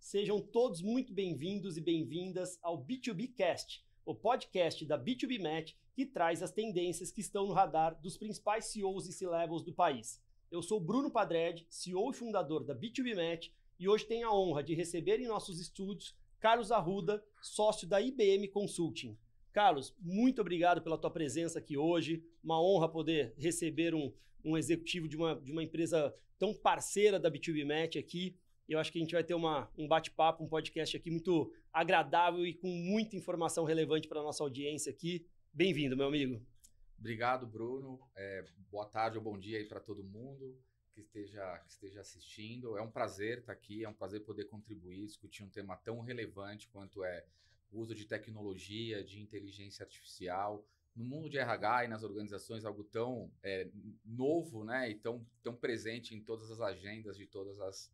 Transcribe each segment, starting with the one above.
Sejam todos muito bem-vindos e bem-vindas ao B2B Cast, o podcast da B2B Match que traz as tendências que estão no radar dos principais CEOs e C-Levels do país. Eu sou Bruno Padred, CEO e fundador da B2B Match, e hoje tenho a honra de receber em nossos estúdios Carlos Arruda, sócio da IBM Consulting. Carlos, muito obrigado pela tua presença aqui hoje. Uma honra poder receber um executivo de uma empresa tão parceira da B2B Match aqui. Eu acho que a gente vai ter um bate-papo, um podcast aqui muito agradável e com muita informação relevante para a nossa audiência aqui. Bem-vindo, meu amigo. Obrigado, Bruno. Boa tarde ou bom dia aí para todo mundo que esteja assistindo. É um prazer estar aqui, é um prazer poder contribuir, discutir um tema tão relevante quanto é o uso de tecnologia, de inteligência artificial, no mundo de RH e nas organizações, algo tão novo, né, e tão presente em todas as agendas de todas as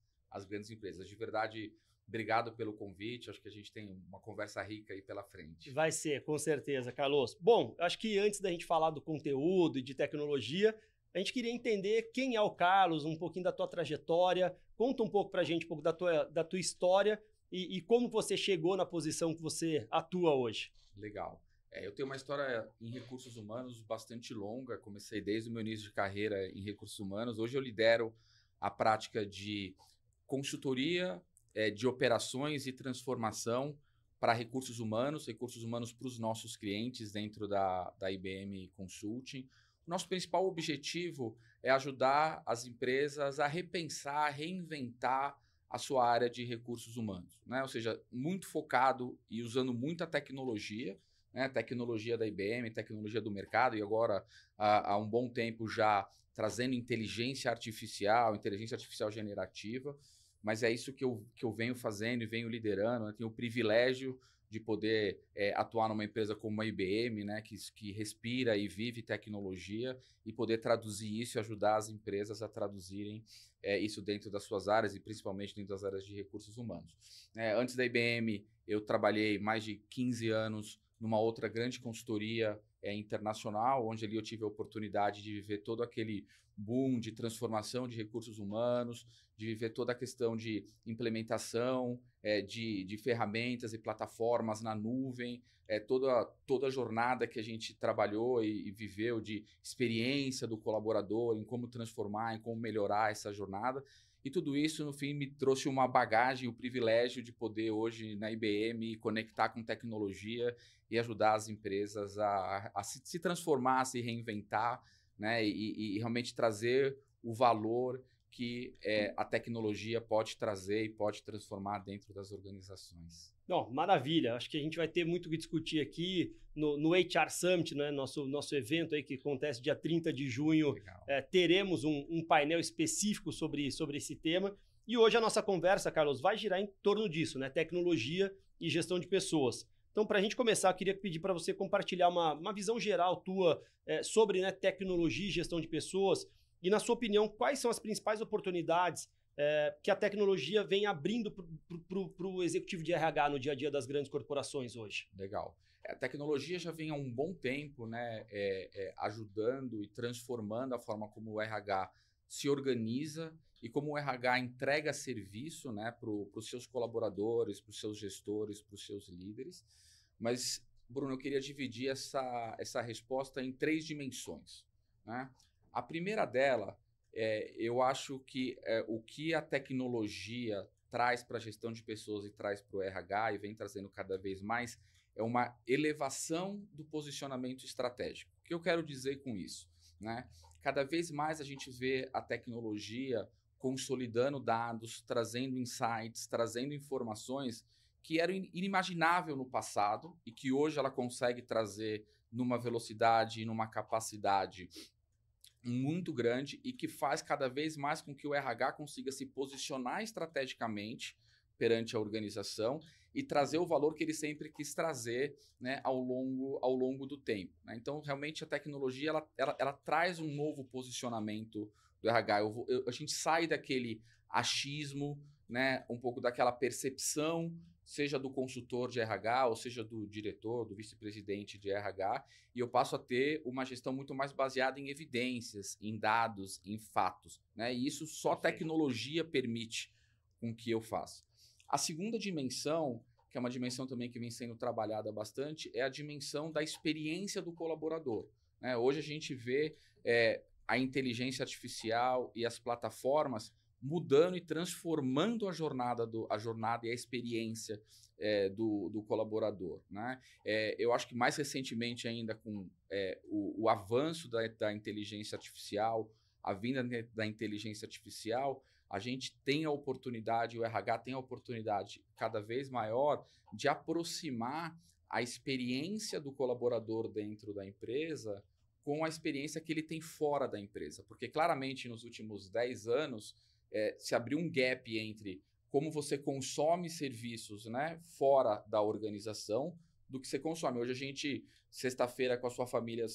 grandes empresas. De verdade, obrigado pelo convite, acho que a gente tem uma conversa rica aí pela frente. Vai ser, com certeza, Carlos. Bom, acho que antes da gente falar do conteúdo e de tecnologia, a gente queria entender quem é o Carlos, um pouquinho da tua trajetória, conta um pouco pra gente um pouco da tua história, e como você chegou na posição que você atua hoje. Legal. Eu tenho uma história em recursos humanos bastante longa. Comecei desde o meu início de carreira em recursos humanos. Hoje eu lidero a prática de consultoria, de operações e transformação para recursos humanos para os nossos clientes dentro da IBM Consulting. O nosso principal objetivo é ajudar as empresas a repensar, a reinventar a sua área de recursos humanos, né? Ou seja, muito focado e usando muita tecnologia, né? Tecnologia da IBM, tecnologia do mercado, e agora há um bom tempo já trazendo inteligência artificial generativa, mas é isso que eu venho fazendo e venho liderando, né? Tenho o privilégio de poder atuar numa empresa como a IBM, né? que respira e vive tecnologia, e poder traduzir isso e ajudar as empresas a traduzirem isso dentro das suas áreas e principalmente dentro das áreas de recursos humanos. Antes da IBM, eu trabalhei mais de 15 anos numa outra grande consultoria internacional, onde ali eu tive a oportunidade de viver todo aquele boom de transformação de recursos humanos, de viver toda a questão de implementação de ferramentas e plataformas na nuvem, toda a jornada que a gente trabalhou e viveu de experiência do colaborador, em como transformar, em como melhorar essa jornada. E tudo isso, no fim, me trouxe uma bagagem, o privilégio de poder hoje na IBM conectar com tecnologia e ajudar as empresas a se transformar, a se reinventar, né? E realmente trazer o valor que a tecnologia pode trazer e pode transformar dentro das organizações. Bom, maravilha. Acho que a gente vai ter muito o que discutir aqui no HR Summit, né? Nosso evento aí que acontece dia 30 de junho. Teremos um painel específico sobre esse tema. E hoje a nossa conversa, Carlos, vai girar em torno disso, né? Tecnologia e gestão de pessoas. Então, para a gente começar, eu queria pedir para você compartilhar uma visão geral tua sobre, né, tecnologia e gestão de pessoas. E, na sua opinião, quais são as principais oportunidades que a tecnologia vem abrindo para o executivo de RH no dia a dia das grandes corporações hoje? Legal. A tecnologia já vem há um bom tempo, né, ajudando e transformando a forma como o RH se organiza e como o RH entrega serviço, né, para os seus colaboradores, para os seus gestores, para os seus líderes. Mas, Bruno, eu queria dividir essa resposta em 3 dimensões, né? A primeira dela, eu acho que o que a tecnologia traz para a gestão de pessoas e traz para o RH e vem trazendo cada vez mais é uma elevação do posicionamento estratégico. O que eu quero dizer com isso, né? Cada vez mais a gente vê a tecnologia consolidando dados, trazendo insights, trazendo informações que eram inimaginável no passado e que hoje ela consegue trazer numa velocidade e numa capacidade muito grande e que faz cada vez mais com que o RH consiga se posicionar estrategicamente perante a organização e trazer o valor que ele sempre quis trazer, né, ao longo do tempo, né? Então, realmente, a tecnologia ela traz um novo posicionamento do RH. A gente sai daquele achismo, né, um pouco daquela percepção, seja do consultor de RH, ou seja do diretor, do vice-presidente de RH, e eu passo a ter uma gestão muito mais baseada em evidências, em dados, em fatos, né? E isso só a tecnologia permite com que eu faça. A segunda dimensão, que é uma dimensão também que vem sendo trabalhada bastante, é a dimensão da experiência do colaborador, né? Hoje a gente vê a inteligência artificial e as plataformas mudando e transformando a jornada e a experiência do colaborador, né? Eu acho que mais recentemente ainda com o avanço da inteligência artificial, a vinda da inteligência artificial, a gente tem a oportunidade, o RH tem a oportunidade cada vez maior de aproximar a experiência do colaborador dentro da empresa com a experiência que ele tem fora da empresa. Porque claramente nos últimos 10 anos se abriu um gap entre como você consome serviços, né, fora da organização do que você consome. Hoje a gente, sexta-feira com a sua família,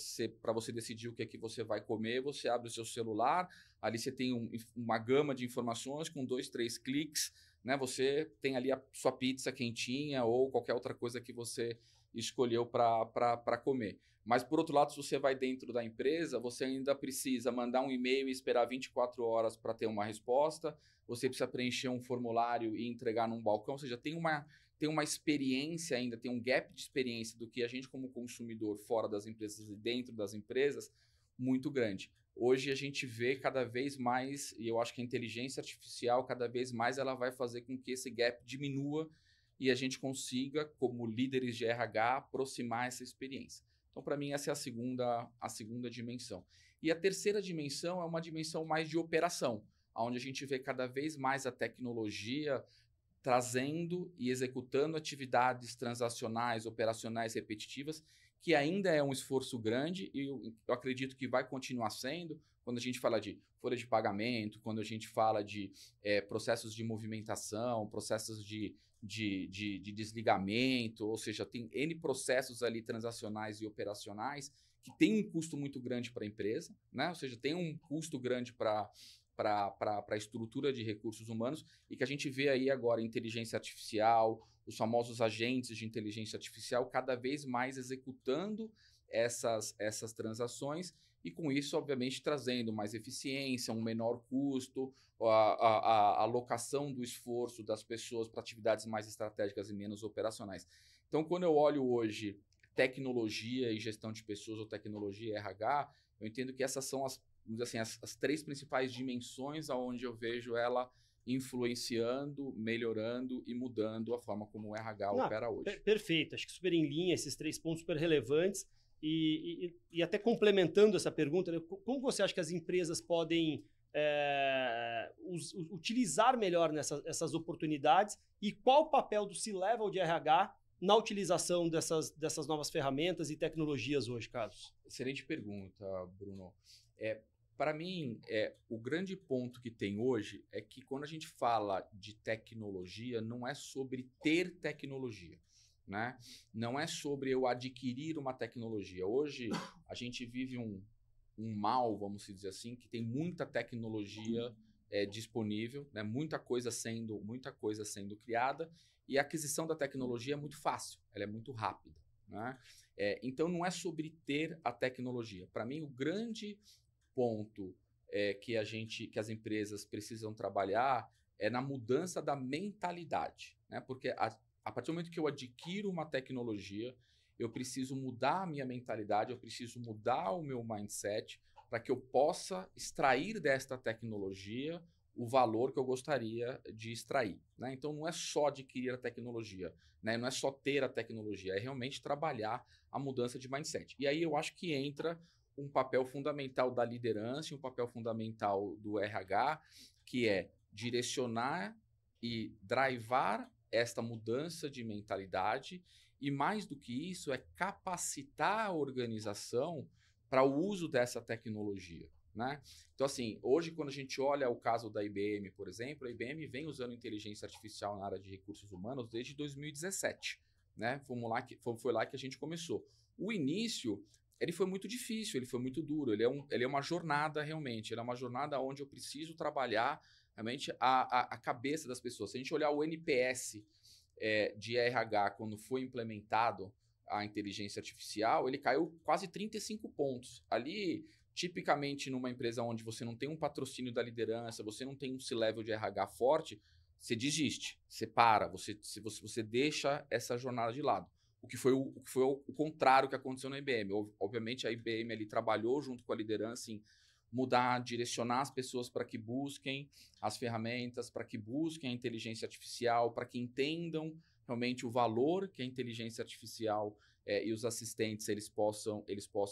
para você decidir o que é que você vai comer, você abre o seu celular, ali você tem uma gama de informações com 2, 3 cliques, né? Você tem ali a sua pizza quentinha ou qualquer outra coisa que você escolheu para comer. Mas, por outro lado, se você vai dentro da empresa, você ainda precisa mandar um e-mail e esperar 24 horas para ter uma resposta, você precisa preencher um formulário e entregar num balcão, ou seja, tem uma experiência ainda, tem um gap de experiência do que a gente como consumidor fora das empresas e dentro das empresas muito grande. Hoje a gente vê cada vez mais, e eu acho que a inteligência artificial cada vez mais ela vai fazer com que esse gap diminua e a gente consiga, como líderes de RH, aproximar essa experiência. Então, para mim, essa é a segunda dimensão. E a terceira dimensão é uma dimensão mais de operação, onde a gente vê cada vez mais a tecnologia trazendo e executando atividades transacionais, operacionais repetitivas, que ainda é um esforço grande e eu acredito que vai continuar sendo quando a gente fala de folha de pagamento, quando a gente fala de processos de movimentação, processos de desligamento, ou seja, tem N processos ali transacionais e operacionais que tem um custo muito grande para a empresa, né? Ou seja, tem um custo grande para a estrutura de recursos humanos e que a gente vê aí agora inteligência artificial, os famosos agentes de inteligência artificial cada vez mais executando essas transações e com isso, obviamente, trazendo mais eficiência, um menor custo, a alocação do esforço das pessoas para atividades mais estratégicas e menos operacionais. Então, quando eu olho hoje tecnologia e gestão de pessoas ou tecnologia e RH, eu entendo que essas são as 3 principais dimensões aonde eu vejo ela influenciando, melhorando e mudando a forma como o RH opera hoje. Perfeito, acho que super em linha, esses 3 pontos super relevantes. E até complementando essa pergunta, né, como você acha que as empresas podem utilizar melhor essas oportunidades e qual o papel do C-Level de RH na utilização dessas novas ferramentas e tecnologias hoje, Carlos? Excelente pergunta, Bruno. Para mim, o grande ponto que tem hoje é que quando a gente fala de tecnologia, não é sobre ter tecnologia, né? Não é sobre eu adquirir uma tecnologia. Hoje, a gente vive um mal, vamos dizer assim, que tem muita tecnologia disponível, né? Muita coisa sendo criada e a aquisição da tecnologia é muito fácil, ela é muito rápida, né? Então, não é sobre ter a tecnologia. Para mim, o grande ponto que as empresas precisam trabalhar é na mudança da mentalidade, né? Porque a partir do momento que eu adquiro uma tecnologia, eu preciso mudar a minha mentalidade, eu preciso mudar o meu mindset para que eu possa extrair desta tecnologia o valor que eu gostaria de extrair, né? Então, não é só adquirir a tecnologia, né? Não é só ter a tecnologia, é realmente trabalhar a mudança de mindset. E aí eu acho que entra um papel fundamental da liderança e um papel fundamental do RH, que é direcionar e drivar esta mudança de mentalidade e, mais do que isso, é capacitar a organização para o uso dessa tecnologia, né? Então, assim, hoje, quando a gente olha o caso da IBM, por exemplo, a IBM vem usando inteligência artificial na área de recursos humanos desde 2017, né? Foi lá que a gente começou. O início ele foi muito difícil, ele foi muito duro, ele é uma jornada realmente, ele é uma jornada onde eu preciso trabalhar realmente a cabeça das pessoas. Se a gente olhar o NPS de RH quando foi implementado a inteligência artificial, ele caiu quase 35 pontos. Ali, tipicamente numa empresa onde você não tem um patrocínio da liderança, você não tem um C-Level de RH forte, você desiste, você para, você deixa essa jornada de lado. O que foi o contrário que aconteceu na IBM. Obviamente, a IBM ali trabalhou junto com a liderança em mudar, direcionar as pessoas para que busquem as ferramentas, para que busquem a inteligência artificial, para que entendam realmente o valor que a inteligência artificial e os assistentes eles possam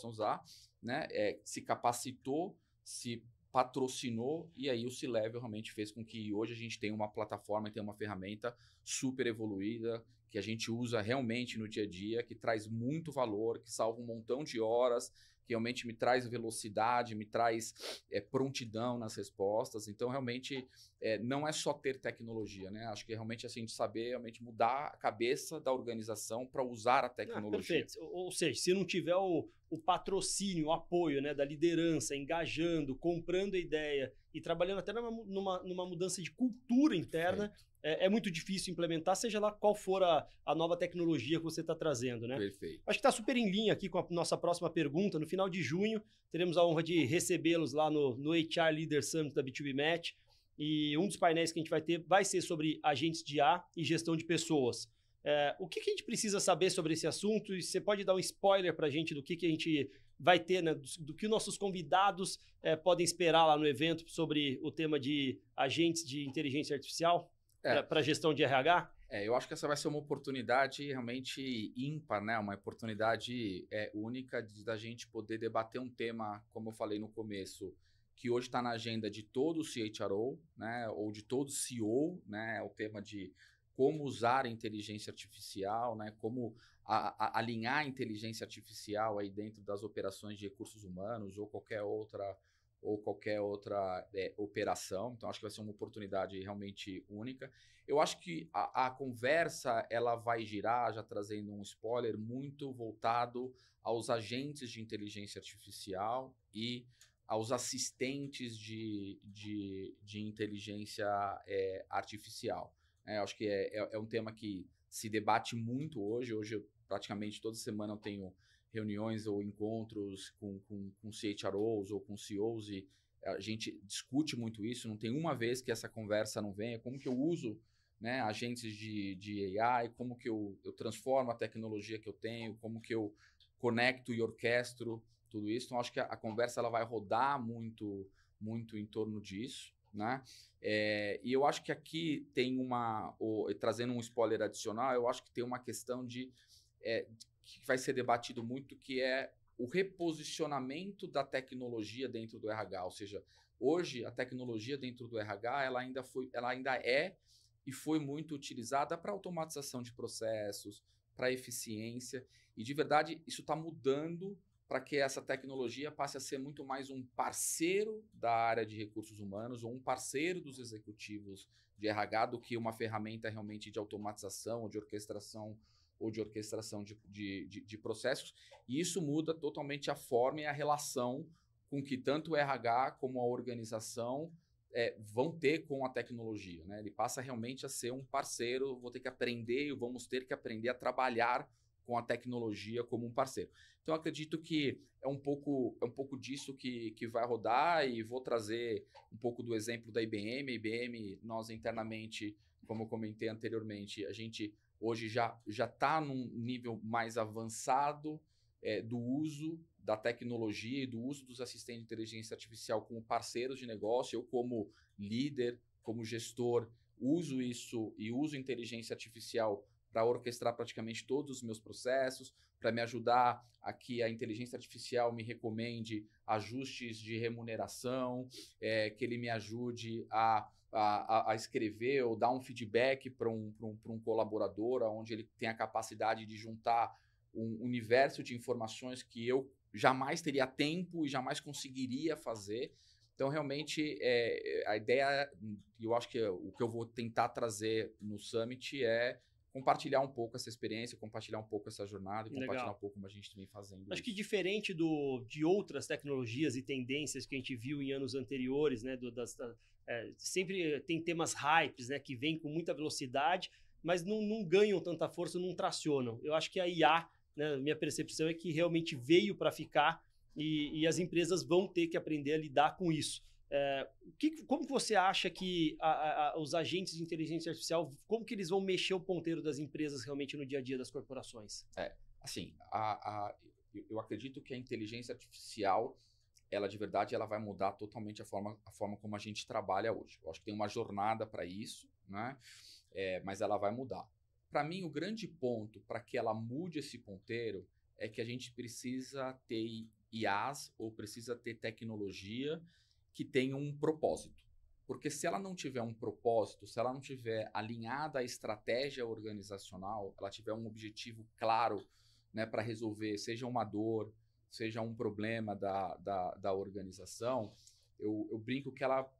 usar, né? Se capacitou, se patrocinou, e aí o C-Level realmente fez com que hoje a gente tenha uma plataforma e tenha uma ferramenta super evoluída, que a gente usa realmente no dia a dia, que traz muito valor, que salva um montão de horas, que realmente me traz velocidade, me traz prontidão nas respostas. Então, realmente, não é só ter tecnologia, né? Acho que realmente assim, a gente saber realmente mudar a cabeça da organização para usar a tecnologia. Perfeito. Ou seja, se não tiver o patrocínio, o apoio, né, da liderança, engajando, comprando a ideia e trabalhando até numa mudança de cultura interna, é muito difícil implementar, seja lá qual for a nova tecnologia que você está trazendo, né? Perfeito. Acho que está super em linha aqui com a nossa próxima pergunta. No final de junho, teremos a honra de recebê-los lá no HR Leader Summit da B2B Match. E um dos painéis que a gente vai ter vai ser sobre agentes de IA e gestão de pessoas. O que a gente precisa saber sobre esse assunto? E você pode dar um spoiler para a gente do que a gente vai ter, né? Do que nossos convidados podem esperar lá no evento sobre o tema de agentes de inteligência artificial para gestão de RH? Eu acho que essa vai ser uma oportunidade realmente ímpar, né? Uma oportunidade única da gente poder debater um tema, como eu falei no começo, que hoje está na agenda de todo o CHRO, né? Ou de todo CEO, né? O tema de como usar a inteligência artificial, né? Como alinhar a inteligência artificial aí dentro das operações de recursos humanos ou qualquer outra operação. Então, acho que vai ser uma oportunidade realmente única. Eu acho que a conversa ela vai girar, já trazendo um spoiler, muito voltado aos agentes de inteligência artificial e aos assistentes de inteligência artificial. Acho que é um tema que se debate muito hoje. Hoje, praticamente toda semana eu tenho reuniões ou encontros com CHROs ou com CEOs e a gente discute muito isso. Não tem uma vez que essa conversa não venha. Como que eu uso, né, agentes de AI, como que eu transformo a tecnologia que eu tenho, como que eu conecto e orquestro tudo isso. Então, acho que a conversa ela vai rodar muito, muito em torno disso, né? E eu acho que aqui tem trazendo um spoiler adicional, eu acho que tem uma questão que vai ser debatido muito, que é o reposicionamento da tecnologia dentro do RH. Ou seja, hoje a tecnologia dentro do RH ela ainda é e foi muito utilizada para automatização de processos, para eficiência, e de verdade isso está mudando para que essa tecnologia passe a ser muito mais um parceiro da área de recursos humanos ou um parceiro dos executivos de RH do que uma ferramenta realmente de automatização ou de orquestração de processos. E isso muda totalmente a forma e a relação com que tanto o RH como a organização vão ter com a tecnologia, né? Ele passa realmente a ser um parceiro, vamos ter que aprender a trabalhar com a tecnologia como um parceiro. Então, eu acredito que é um pouco disso que vai rodar, e vou trazer um pouco do exemplo da IBM. A IBM, nós internamente, como eu comentei anteriormente, a gente hoje já está num nível mais avançado do uso da tecnologia e do uso dos assistentes de inteligência artificial como parceiros de negócio. Eu, como líder, como gestor, uso isso e uso inteligência artificial para orquestrar praticamente todos os meus processos, para me ajudar a que a inteligência artificial me recomende ajustes de remuneração, que ele me ajude a escrever ou dar um feedback para um colaborador, onde ele tem a capacidade de juntar um universo de informações que eu jamais teria tempo e jamais conseguiria fazer. Então, realmente, a ideia, eu acho que o que eu vou tentar trazer no Summit é compartilhar um pouco essa experiência, compartilhar um pouco essa jornada e compartilhar um pouco como a gente vem fazendo. Acho que diferente de outras tecnologias e tendências que a gente viu em anos anteriores, né, sempre tem temas hypes, né, que vêm com muita velocidade, mas não ganham tanta força, não tracionam. Eu acho que a IA, né, minha percepção é que realmente veio para ficar e as empresas vão ter que aprender a lidar com isso. Como que você acha que os agentes de inteligência artificial, como que eles vão mexer o ponteiro das empresas realmente no dia a dia das corporações? Assim, eu acredito que a inteligência artificial, ela de verdade, ela vai mudar totalmente a forma como a gente trabalha hoje. Eu acho que tem uma jornada para isso, né? Mas ela vai mudar. Para mim, o grande ponto para que ela mude esse ponteiro é que a gente precisa ter IAs ou precisa ter tecnologia que tenha um propósito. Porque se ela não tiver um propósito, se ela não tiver alinhada à estratégia organizacional, ela tiver um objetivo claro, né, para resolver, seja uma dor, seja um problema da organização, eu brinco que ela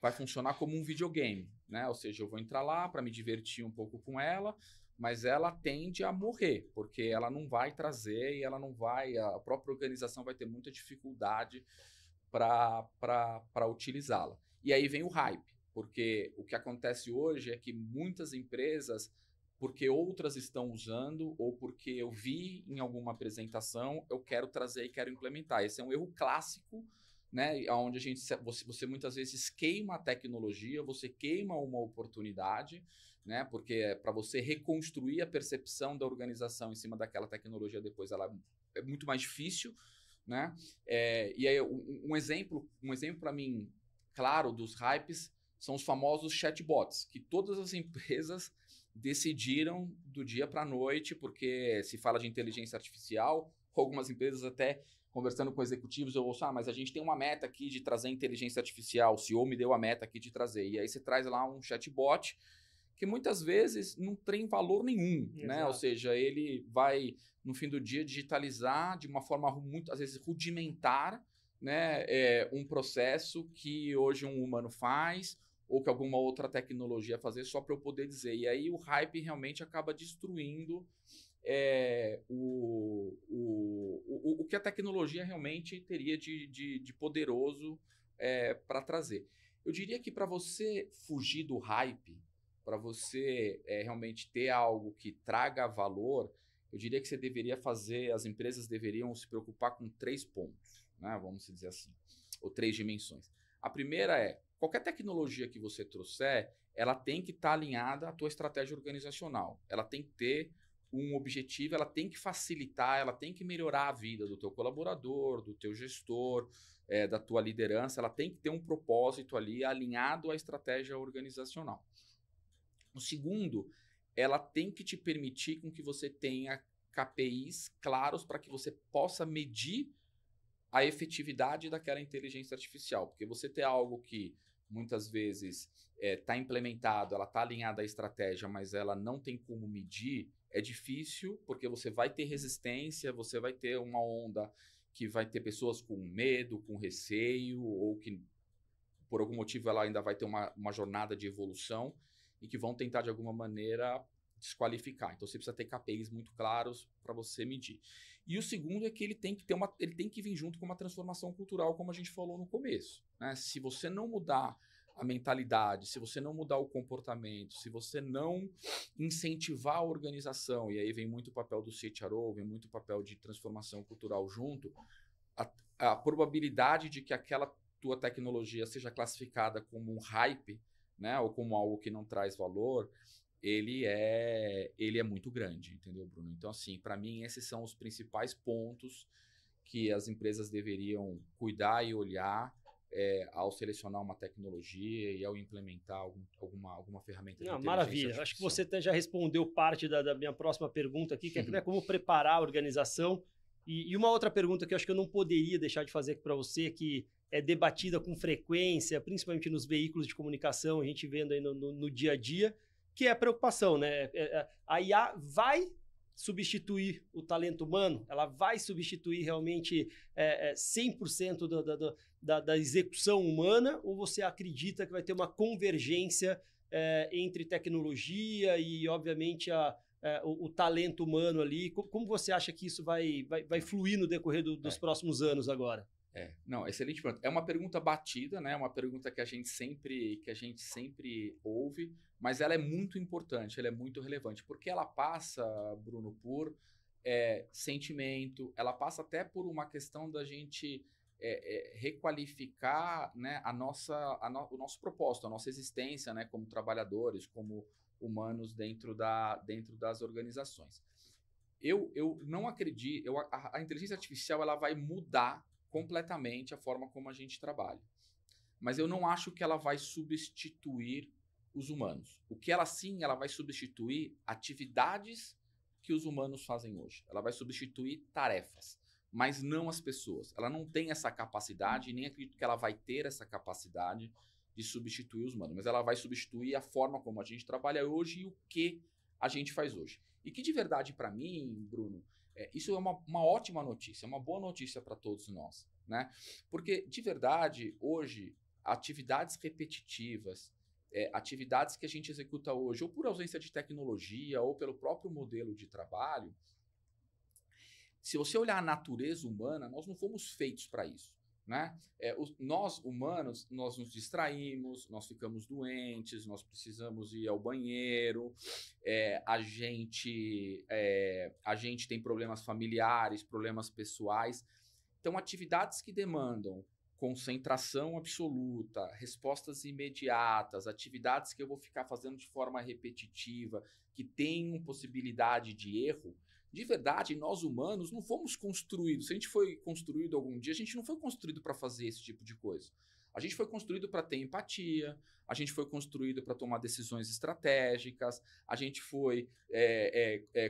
vai funcionar como um videogame, né? Ou seja, eu vou entrar lá para me divertir um pouco com ela, mas ela tende a morrer, porque ela não vai trazer e ela não vai, a própria organização vai ter muita dificuldade para utilizá-la. E aí vem o hype, porque o que acontece hoje é que muitas empresas, porque outras estão usando ou porque eu vi em alguma apresentação, eu quero trazer e quero implementar. Esse é um erro clássico, né? Onde você muitas vezes queima a tecnologia, você queima uma oportunidade, né? Porque para você reconstruir a percepção da organização em cima daquela tecnologia depois, ela é muito mais difícil, né? E aí um exemplo para mim claro dos hypes são os famosos chatbots, que todas as empresas decidiram do dia para a noite, porque se fala de inteligência artificial, algumas empresas até conversando com executivos, eu ouço, mas a gente tem uma meta aqui de trazer inteligência artificial, o CEO me deu a meta aqui de trazer, e aí você traz lá um chatbot que muitas vezes não tem valor nenhum, né? Ou seja, ele vai, no fim do dia, digitalizar de uma forma muito, às vezes, rudimentar, né? Um processo que hoje um humano faz, ou que alguma outra tecnologia fazer só para eu poder dizer. E aí o hype realmente acaba destruindo o que a tecnologia realmente teria de poderoso para trazer. Eu diria que para você fugir do hype, para você realmente ter algo que traga valor, eu diria que você deveria fazer, as empresas deveriam se preocupar com 3 pontos, né? Vamos dizer assim, ou 3 dimensões. A primeira qualquer tecnologia que você trouxer, ela tem que estar alinhada à tua estratégia organizacional. Ela tem que ter um objetivo, ela tem que facilitar, ela tem que melhorar a vida do teu colaborador, do teu gestor, da tua liderança, ela tem que ter um propósito ali alinhado à estratégia organizacional. O segundo, ela tem que te permitir com que você tenha KPIs claros para que você possa medir a efetividade daquela inteligência artificial. Porque você ter algo que muitas vezes está implementado, ela está alinhada à estratégia, mas ela não tem como medir, é difícil, porque você vai ter resistência, você vai ter uma onda que vai ter pessoas com medo, com receio, ou que por algum motivo ela ainda vai ter uma jornada de evolução e que vão tentar de alguma maneira desqualificar. Então você precisa ter KPIs muito claros para você medir. E o segundo é que ele tem que vir junto com uma transformação cultural, como a gente falou no começo, né? Se você não mudar a mentalidade, se você não mudar o comportamento, se você não incentivar a organização, e aí vem muito o papel do CHRO, vem muito o papel de transformação cultural junto, a probabilidade de que aquela tua tecnologia seja classificada como um hype, né, ou como algo que não traz valor, ele é muito grande, entendeu, Bruno? Então, assim, para mim, esses são os principais pontos que as empresas deveriam cuidar e olhar ao selecionar uma tecnologia e ao implementar alguma ferramenta de inteligência Maravilha. artificial. Acho que você até já respondeu parte da minha próxima pergunta aqui, que é como preparar a organização. E uma outra pergunta que eu acho que eu não poderia deixar de fazer aqui para você, que é debatida com frequência, principalmente nos veículos de comunicação, a gente vendo aí no dia a dia, que é a preocupação, né? A IA vai substituir o talento humano? Ela vai substituir realmente 100% da execução humana? Ou você acredita que vai ter uma convergência entre tecnologia e, obviamente, o talento humano ali? Como você acha que isso vai fluir no decorrer dos próximos anos agora? Não, excelente pergunta. É uma pergunta batida, né? Uma pergunta que a gente sempre ouve, mas ela é muito importante, ela é muito relevante, porque ela passa, Bruno, por sentimento, ela passa até por uma questão da gente requalificar, né, o nosso propósito, a nossa existência, né, como trabalhadores, como humanos dentro das organizações. Eu não acredito, a inteligência artificial ela vai mudar completamente a forma como a gente trabalha. Mas eu não acho que ela vai substituir os humanos. O que ela vai substituir atividades que os humanos fazem hoje. Ela vai substituir tarefas, mas não as pessoas. Ela não tem essa capacidade, e nem acredito que ela vai ter essa capacidade de substituir os humanos, mas ela vai substituir a forma como a gente trabalha hoje e o que a gente faz hoje. E que de verdade, para mim, Bruno, isso é uma ótima notícia, uma boa notícia para todos nós, né? Porque de verdade, hoje, atividades repetitivas, atividades que a gente executa hoje, ou por ausência de tecnologia, ou pelo próprio modelo de trabalho, se você olhar a natureza humana, nós não fomos feitos para isso, né? Nós, humanos, nós nos distraímos, nós ficamos doentes, nós precisamos ir ao banheiro, a gente tem problemas familiares, problemas pessoais. Então, atividades que demandam concentração absoluta, respostas imediatas, atividades que eu vou ficar fazendo de forma repetitiva, que tenham possibilidade de erro, de verdade, nós humanos não fomos construídos. Se a gente foi construído algum dia, a gente não foi construído para fazer esse tipo de coisa. A gente foi construído para ter empatia, a gente foi construído para tomar decisões estratégicas, a gente foi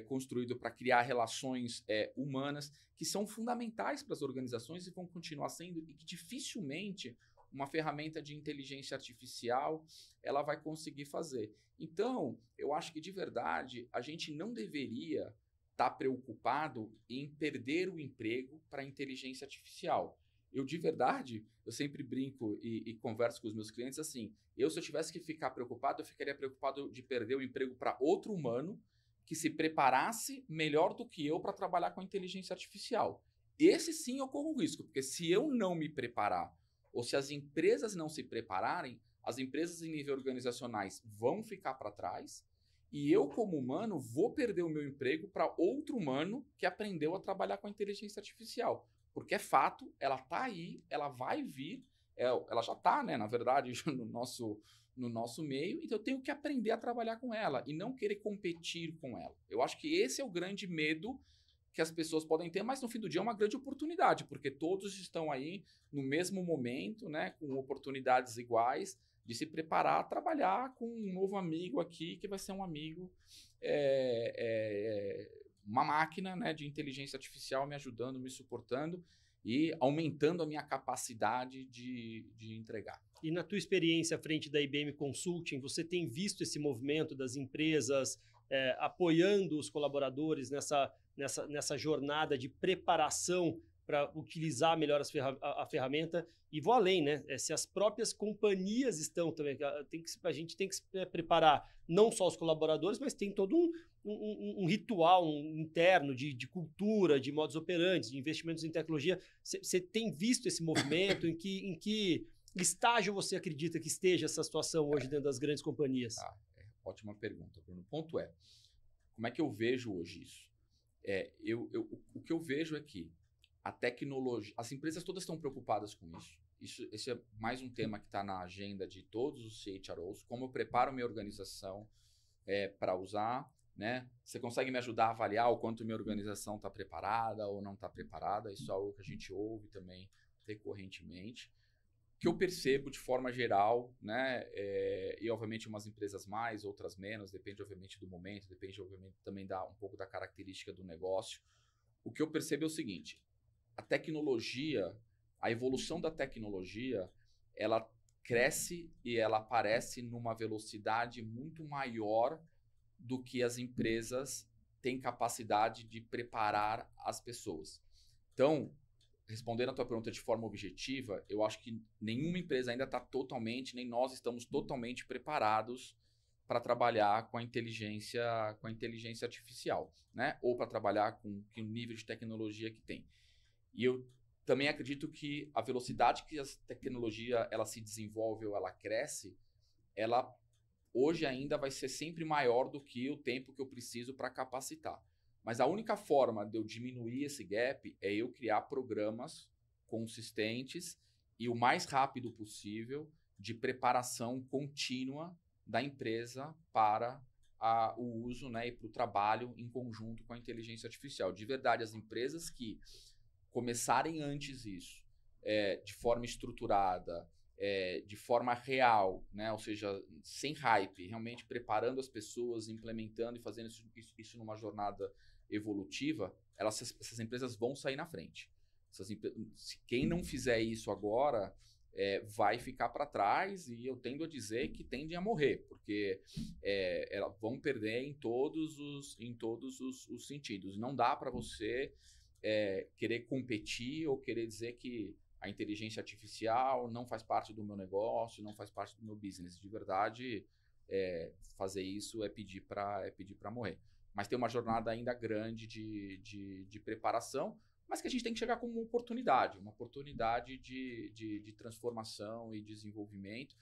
construído para criar relações humanas que são fundamentais para as organizações e vão continuar sendo, e que dificilmente uma ferramenta de inteligência artificial ela vai conseguir fazer. Então, eu acho que de verdade a gente não deveria estar preocupado em perder o emprego para a inteligência artificial. Eu, de verdade, eu sempre brinco e converso com os meus clientes assim, se eu tivesse que ficar preocupado, eu ficaria preocupado de perder o emprego para outro humano que se preparasse melhor do que eu para trabalhar com a inteligência artificial. Esse sim eu corro risco, porque se eu não me preparar, ou se as empresas não se prepararem, as empresas em nível organizacionais vão ficar para trás, e eu, como humano, vou perder o meu emprego para outro humano que aprendeu a trabalhar com a inteligência artificial. Porque é fato, ela está aí, ela vai vir, ela já está, né, na verdade, no nosso meio, então eu tenho que aprender a trabalhar com ela e não querer competir com ela. Eu acho que esse é o grande medo que as pessoas podem ter, mas no fim do dia é uma grande oportunidade, porque todos estão aí no mesmo momento, né, com oportunidades iguais, de se preparar a trabalhar com um novo amigo aqui, que vai ser um amigo, uma máquina, né, de inteligência artificial me ajudando, me suportando e aumentando a minha capacidade de entregar. E na tua experiência à frente da IBM Consulting, você tem visto esse movimento das empresas apoiando os colaboradores nessa jornada de preparação para utilizar melhor a ferramenta? E vou além, né? Se as próprias companhias estão também, a gente tem que se preparar não só os colaboradores, mas tem todo um ritual interno de cultura, de modus operandi, de investimentos em tecnologia. Você tem visto esse movimento? Em que estágio você acredita que esteja essa situação hoje dentro das grandes companhias? Ótima pergunta, Bruno. O ponto é, como é que eu vejo hoje isso? O que eu vejo é que a tecnologia, as empresas todas estão preocupadas com isso. Esse é mais um tema que está na agenda de todos os CHROs, como eu preparo minha organização para usar, né? Você consegue me ajudar a avaliar o quanto minha organização está preparada ou não está preparada? Isso é algo que a gente ouve também recorrentemente. O que eu percebo de forma geral, né? E obviamente umas empresas mais, outras menos, depende obviamente do momento, depende obviamente também um pouco da característica do negócio. O que eu percebo é o seguinte: a tecnologia, a evolução da tecnologia, ela cresce e ela aparece numa velocidade muito maior do que as empresas têm capacidade de preparar as pessoas. Então, respondendo a tua pergunta de forma objetiva, eu acho que nenhuma empresa ainda está totalmente, nem nós estamos totalmente preparados para trabalhar com a inteligência artificial, né? Ou para trabalhar com o nível de tecnologia que tem. E eu também acredito que a velocidade que a tecnologia ela se desenvolve ou ela cresce, ela hoje ainda vai ser sempre maior do que o tempo que eu preciso para capacitar. Mas a única forma de eu diminuir esse gap é eu criar programas consistentes e o mais rápido possível de preparação contínua da empresa para o uso, né, e para o trabalho em conjunto com a inteligência artificial. De verdade, as empresas que começarem antes isso, de forma estruturada, de forma real, né, ou seja, sem hype, realmente preparando as pessoas, implementando e fazendo isso numa jornada evolutiva, essas empresas vão sair na frente. Quem não fizer isso agora vai ficar para trás, e eu tendo a dizer que tendem a morrer, porque elas vão perder em todos os sentidos. Não dá para você querer competir ou querer dizer que a inteligência artificial não faz parte do meu negócio, não faz parte do meu business. De verdade, fazer isso é pedir para morrer. Mas tem uma jornada ainda grande de preparação, mas que a gente tem que chegar como uma oportunidade de transformação e desenvolvimento.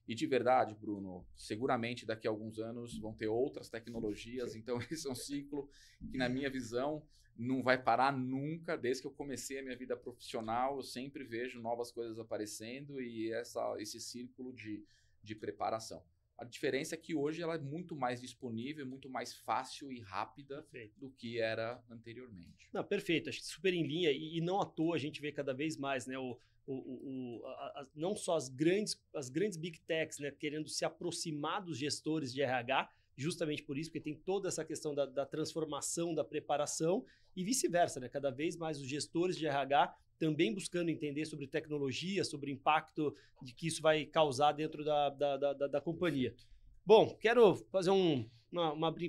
E de verdade, Bruno, seguramente daqui a alguns anos vão ter outras tecnologias, então esse é um ciclo que, na minha visão, não vai parar nunca. Desde que eu comecei a minha vida profissional, eu sempre vejo novas coisas aparecendo e esse círculo de preparação. A diferença é que hoje ela é muito mais disponível, muito mais fácil e rápida do que era anteriormente. Não, perfeito, acho que super em linha, e não à toa a gente vê cada vez mais, né, não só as grandes big techs, né, querendo se aproximar dos gestores de RH, justamente por isso, porque tem toda essa questão da transformação, da preparação, e vice-versa, né, cada vez mais os gestores de RH também buscando entender sobre tecnologia, sobre o impacto de que isso vai causar dentro da companhia. Bom, quero fazer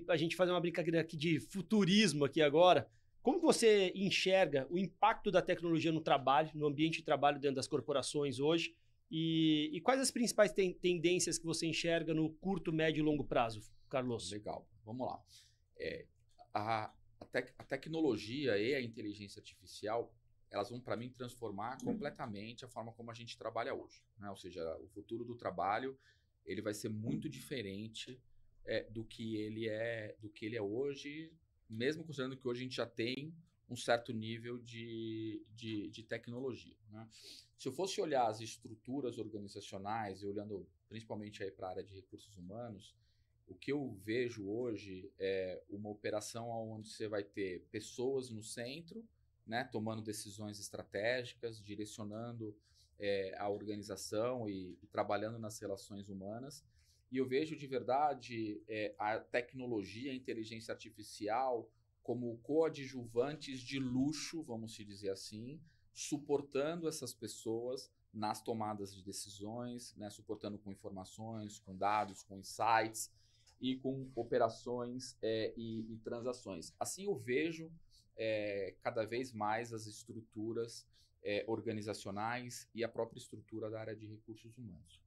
a gente fazer uma brincadeira aqui de futurismo aqui agora. Como que você enxerga o impacto da tecnologia no trabalho, no ambiente de trabalho dentro das corporações hoje? E quais as principais tendências que você enxerga no curto, médio e longo prazo, Carlos? Legal, vamos lá. A tecnologia e a inteligência artificial, elas vão, para mim, transformar completamente a forma como a gente trabalha hoje, né? Ou seja, o futuro do trabalho ele vai ser muito diferente do que ele é hoje, mesmo considerando que hoje a gente já tem um certo nível de tecnologia, né? Se eu fosse olhar as estruturas organizacionais, e olhando principalmente para a área de recursos humanos, o que eu vejo hoje é uma operação onde você vai ter pessoas no centro, né, tomando decisões estratégicas, direcionando a organização e trabalhando nas relações humanas. E eu vejo de verdade a tecnologia, a inteligência artificial como coadjuvantes de luxo, vamos se dizer assim, suportando essas pessoas nas tomadas de decisões, né, suportando com informações, com dados, com insights e com operações e transações. Assim eu vejo cada vez mais as estruturas organizacionais e a própria estrutura da área de recursos humanos.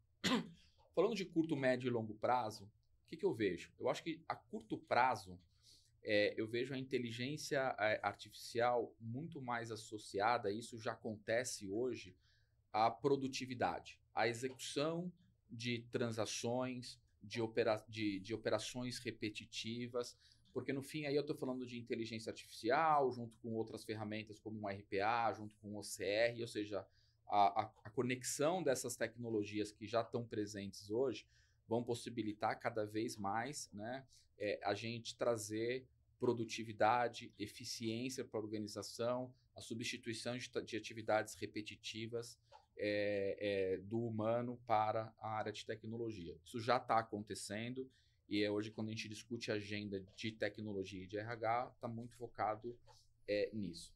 Falando de curto, médio e longo prazo, o que eu vejo? Eu acho que a curto prazo, eu vejo a inteligência artificial muito mais associada, isso já acontece hoje, à produtividade, à execução de transações, de operações repetitivas, porque no fim aí eu estou falando de inteligência artificial, junto com outras ferramentas como um RPA, junto com o OCR, ou seja, a conexão dessas tecnologias que já estão presentes hoje vão possibilitar cada vez mais, né, a gente trazer produtividade, eficiência para a organização, a substituição de atividades repetitivas do humano para a área de tecnologia. Isso já está acontecendo e hoje, quando a gente discute a agenda de tecnologia e de RH, está muito focado nisso.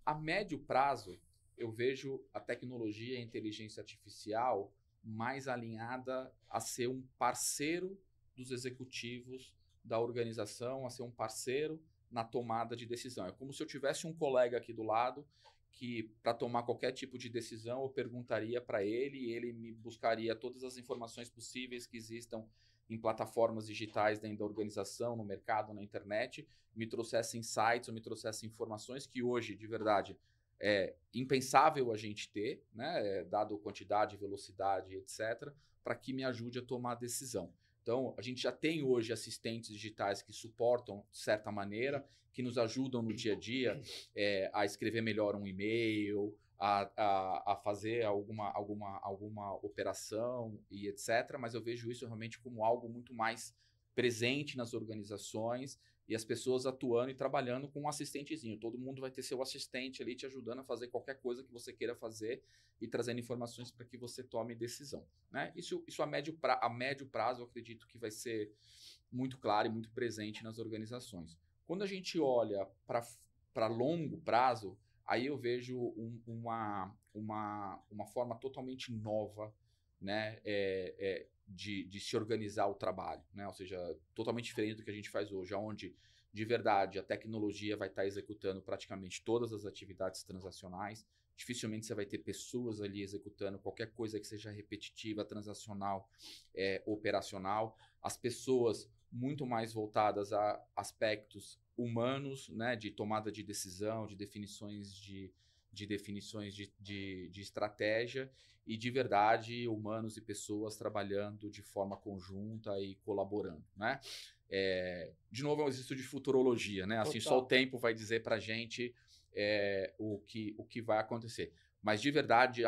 A médio prazo, eu vejo a tecnologia e a inteligência artificial mais alinhada a ser um parceiro dos executivos da organização, a ser um parceiro na tomada de decisão. É como se eu tivesse um colega aqui do lado que, para tomar qualquer tipo de decisão, eu perguntaria para ele e ele me buscaria todas as informações possíveis que existam em plataformas digitais dentro da organização, no mercado, na internet, me trouxesse insights ou me trouxesse informações que hoje, de verdade, é impensável a gente ter, né, dado quantidade, velocidade, etc., para que me ajude a tomar a decisão. Então, a gente já tem hoje assistentes digitais que suportam, de certa maneira, que nos ajudam no dia a dia a escrever melhor um e-mail, a fazer alguma operação e etc. Mas eu vejo isso realmente como algo muito mais presente nas organizações e as pessoas atuando e trabalhando com um assistentezinho. Todo mundo vai ter seu assistente ali te ajudando a fazer qualquer coisa que você queira fazer e trazendo informações para que você tome decisão, né? Isso a médio prazo eu acredito que vai ser muito claro e muito presente nas organizações. Quando a gente olha para longo prazo, aí eu vejo uma forma totalmente nova, né, de se organizar o trabalho, né? Ou seja, totalmente diferente do que a gente faz hoje, onde de verdade a tecnologia vai estar executando praticamente todas as atividades transacionais. Dificilmente você vai ter pessoas ali executando qualquer coisa que seja repetitiva, transacional, operacional. As pessoas muito mais voltadas a aspectos humanos, né, de tomada de decisão, de definições de estratégia e de verdade humanos e pessoas trabalhando de forma conjunta e colaborando, né? De novo, é um exercício de futurologia, né? Assim, só o tempo vai dizer para a gente o que vai acontecer. Mas de verdade,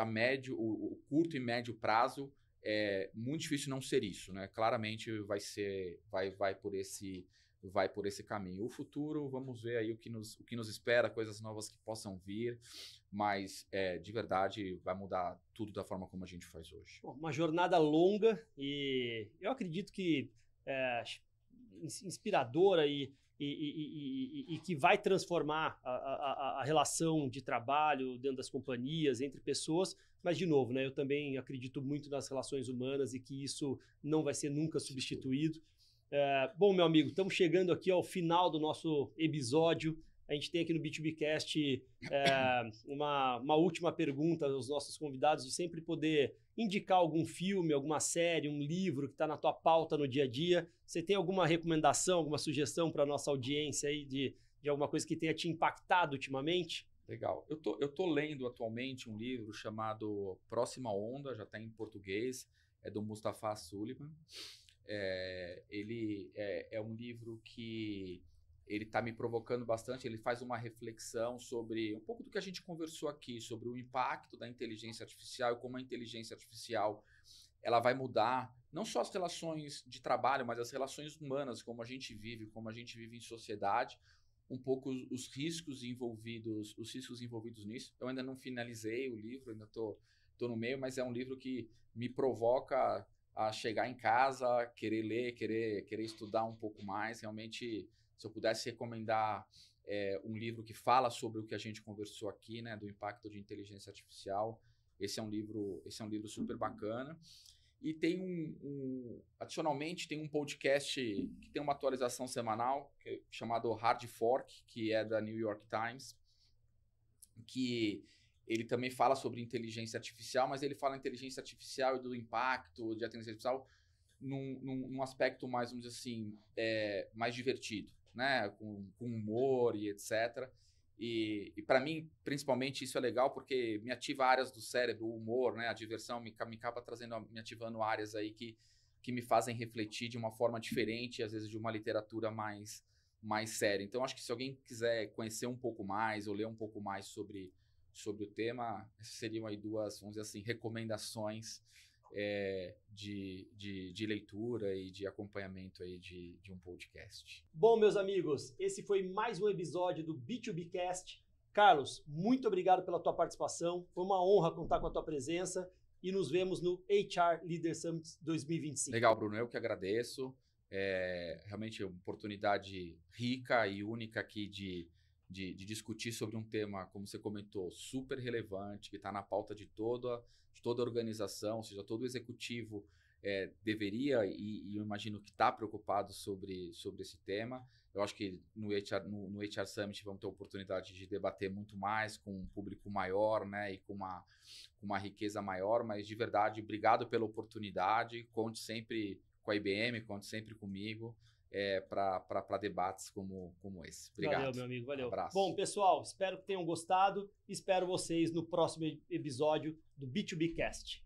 o curto e médio prazo é muito difícil não ser isso, né? Claramente vai por esse caminho. O futuro, vamos ver aí o que nos espera, coisas novas que possam vir, mas de verdade vai mudar tudo da forma como a gente faz hoje. Bom, uma jornada longa e eu acredito que inspiradora e que vai transformar a relação de trabalho dentro das companhias, entre pessoas, mas de novo, né, eu também acredito muito nas relações humanas e que isso não vai ser nunca substituído. Bom, meu amigo, estamos chegando aqui ao final do nosso episódio. A gente tem aqui no B2Bcast uma última pergunta aos nossos convidados, de sempre poder indicar algum filme, alguma série, um livro que está na tua pauta no dia a dia. Você tem alguma recomendação, alguma sugestão para a nossa audiência aí de alguma coisa que tenha te impactado ultimamente? Legal. Eu tô lendo atualmente um livro chamado Próxima Onda, já está em português, é do Mustafa Suleyman. Ele é um livro que ele está me provocando bastante. Ele faz uma reflexão sobre um pouco do que a gente conversou aqui, sobre o impacto da inteligência artificial e como a inteligência artificial ela vai mudar não só as relações de trabalho, mas as relações humanas, como a gente vive em sociedade, um pouco os riscos envolvidos nisso. Eu ainda não finalizei o livro, ainda tô no meio, mas é um livro que me provoca a chegar em casa, querer ler, querer estudar um pouco mais. Realmente, se eu pudesse recomendar um livro que fala sobre o que a gente conversou aqui, né, do impacto de inteligência artificial, esse é um livro super bacana. E tem adicionalmente, tem um podcast que tem uma atualização semanal chamado Hard Fork, que é da New York Times, que ele também fala sobre inteligência artificial, mas ele fala inteligência artificial e do impacto de inteligência artificial num aspecto mais, vamos dizer assim, mais divertido, né? Com humor e etc. E para mim, principalmente, isso é legal porque me ativa áreas do cérebro, o humor, né? A diversão me acaba me ativando áreas aí que me fazem refletir de uma forma diferente, às vezes de uma literatura mais séria. Então, acho que se alguém quiser conhecer um pouco mais ou ler um pouco mais sobre o tema, essas seriam aí duas, vamos dizer assim, recomendações de leitura e de acompanhamento aí de um podcast. Bom, meus amigos, esse foi mais um episódio do B2Bcast. Carlos, muito obrigado pela tua participação. Foi uma honra contar com a tua presença e nos vemos no HR Leader Summit 2025. Legal, Bruno, eu que agradeço. Realmente uma oportunidade rica e única aqui de discutir sobre um tema, como você comentou, super relevante, que está na pauta de toda a organização, ou seja, todo executivo deveria e eu imagino que está preocupado sobre esse tema. Eu acho que no HR Summit vamos ter a oportunidade de debater muito mais com um público maior, né, e com uma riqueza maior, mas de verdade, obrigado pela oportunidade, conte sempre com a IBM, conte sempre comigo para debates como esse. Obrigado. Valeu, meu amigo, valeu. Um abraço. Bom, pessoal, espero que tenham gostado. Espero vocês no próximo episódio do B2Bcast.